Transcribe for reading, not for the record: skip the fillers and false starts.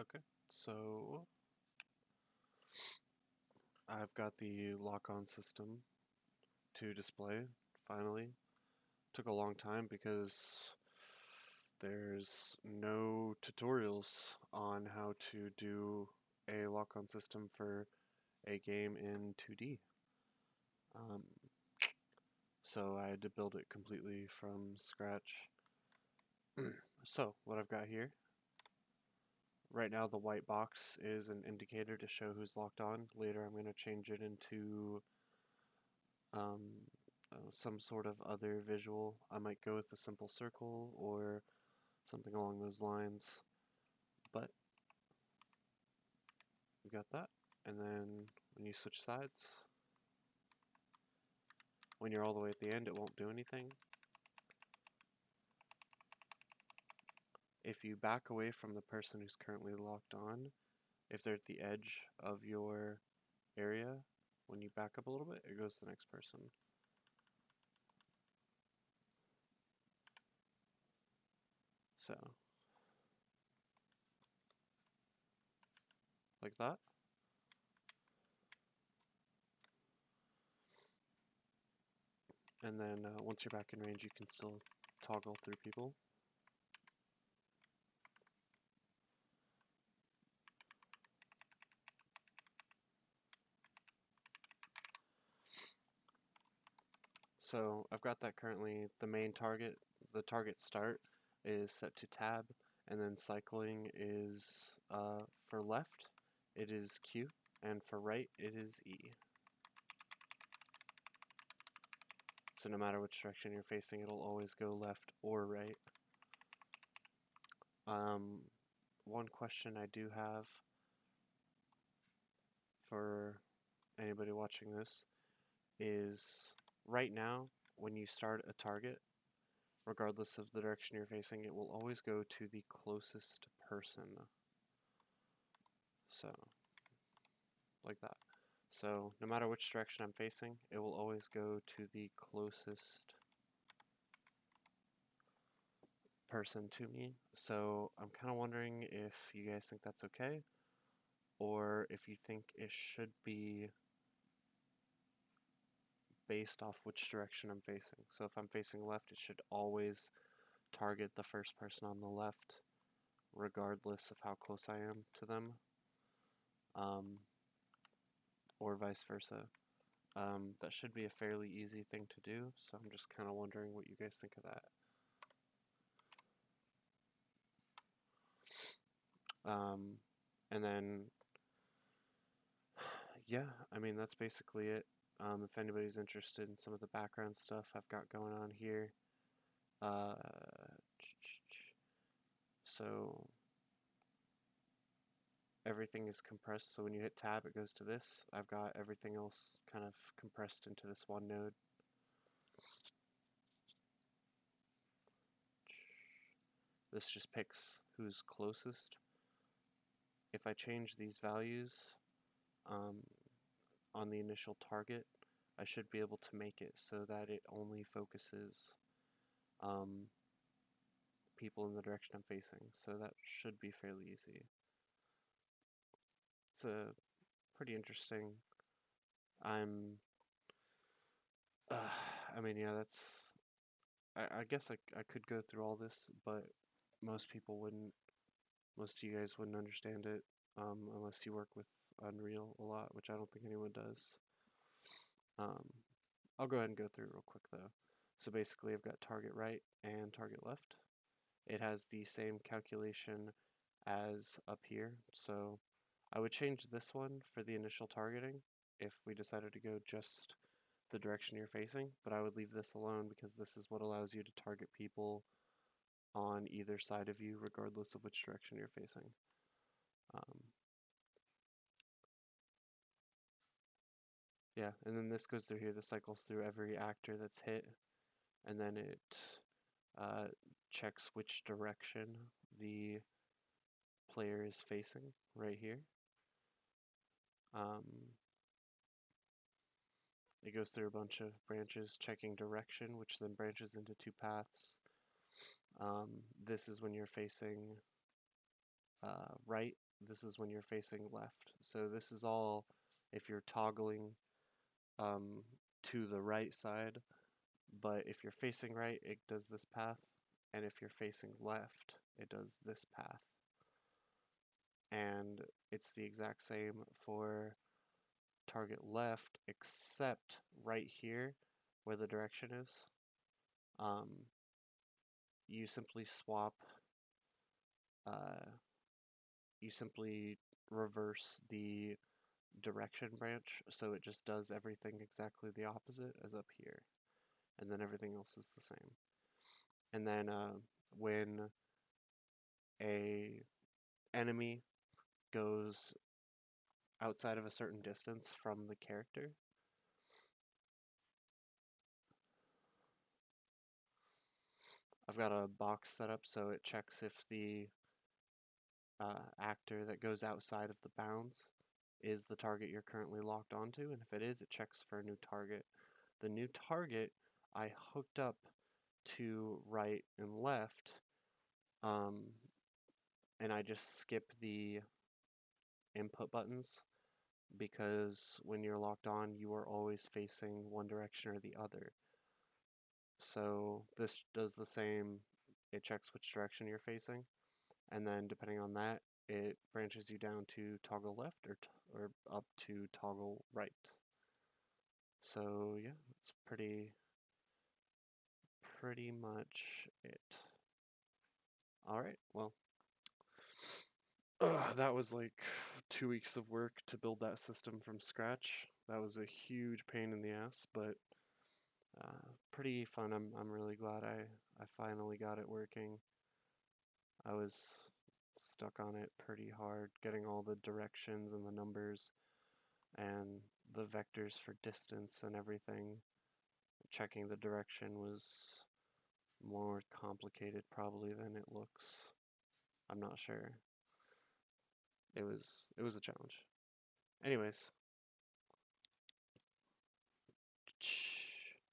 Okay, so I've got the lock-on system to display, finally. Took a long time because there's no tutorials on how to do a lock-on system for a game in 2D. Um, so I had to build it completely from scratch. So what I've got here, right now the white box is an indicator to show who's locked on. Later I'm going to change it into um, some sort of other visual. I might go with a simple circle or something along those lines, but we got that. And then when you switch sides, when you're all the way at the end, it won't do anything. If you back away from the person who's currently locked on, if they're at the edge of your area, when you back up a little bit, it goes to the next person. So, like that. And then once you're back in range, you can still toggle through people. So I've got that currently. The main target, the target start is set to tab, and then cycling is for left, it is Q, and for right, it is E. So no matter which direction you're facing, it'll always go left or right. One question I do have for anybody watching this is right now, when you start a target, regardless of the direction you're facing, it will always go to the closest person. So, like that. So, no matter which direction I'm facing, it will always go to the closest person to me. So, I'm kind of wondering if you guys think that's okay, or if you think it should be based off which direction I'm facing. So, if I'm facing left, it should always target the first person on the left, regardless of how close I am to them, or vice versa. That should be a fairly easy thing to do, so I'm just kind of wondering what you guys think of that. And then, yeah, I mean, that's basically it. If anybody's interested in some of the background stuff I've got going on here, so everything is compressed, so when you hit tab, it goes to this. I've got everything else kind of compressed into this one node. This just picks who's closest. If I change these values on the initial target, I should be able to make it so that it only focuses people in the direction I'm facing. So that should be fairly easy. It's a pretty interesting. I mean, yeah, that's. I guess I could go through all this, but most people wouldn't. Most of you guys wouldn't understand it unless you work with Unreal a lot, which I don't think anyone does. I'll go ahead and go through real quick though. So basically, I've got target right and target left. It has the same calculation as up here, so I would change this one for the initial targeting if we decided to go just the direction you're facing, but I would leave this alone because this is what allows you to target people on either side of you regardless of which direction you're facing. Yeah, and then this goes through here. This cycles through every actor that's hit, and then it checks which direction the player is facing right here. It goes through a bunch of branches checking direction, which then branches into two paths. This is when you're facing right, this is when you're facing left. So this is all if you're toggling um, to the right side, but if you're facing right, it does this path, and if you're facing left, it does this path. And it's the exact same for target left, except right here where the direction is. You simply swap, uh, you simply reverse the direction branch, so it just does everything exactly the opposite as up here, and then everything else is the same. And then when a enemy goes outside of a certain distance from the character, I've got a box set up so it checks if the actor that goes outside of the bounds is the target you're currently locked onto, and if it is, it checks for a new target. The new target I hooked up to right and left, and I just skip the input buttons because when you're locked on, you are always facing one direction or the other. So this does the same, it checks which direction you're facing, and then depending on that, it branches you down to toggle left or up to toggle right. So yeah, it's pretty much it. All right, well, that was like 2 weeks of work to build that system from scratch. That was a huge pain in the ass, but pretty fun. I'm really glad I finally got it working. I was stuck on it pretty hard, getting all the directions and the numbers and the vectors for distance and everything. Checking the direction was more complicated probably than it looks. I'm not sure. It was a challenge. Anyways,